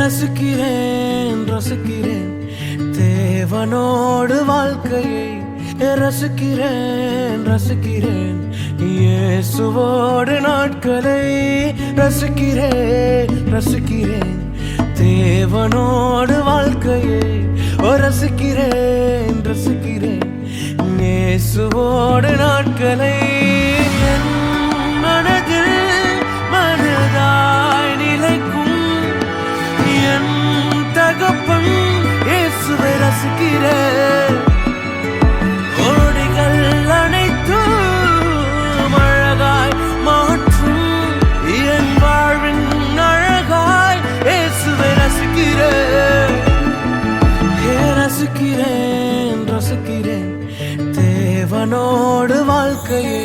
ரசிக்கிறேன் ரசிக்கிறேன் தேவனோடு வாழ்க்கையை ரசிக்கிறேன் ரசிக்கிறேன் இயேசுவோடு நாட்களை ரசிக்கிறேன் ரசிக்கிறேன் தேவனோடு வாழ்க்கையை ரசிக்கிறேன் ரசிக்கிறேன் இயேசுவோடு நாட்களை என் மனதில் மனதாய் நிலைக்கும் என் தகப்பன் இயேசுவை ரசிக்கிறேன். ஓடிகள் அனைத்தும் அழகாய் மாற்றும் என் வாழ்வின் அழகாய் இயேசுவை ரசிக்கிறேன். ரசிக்கிறேன் ரசிக்கிறேன் தேவனோடு வாழ்க்கையை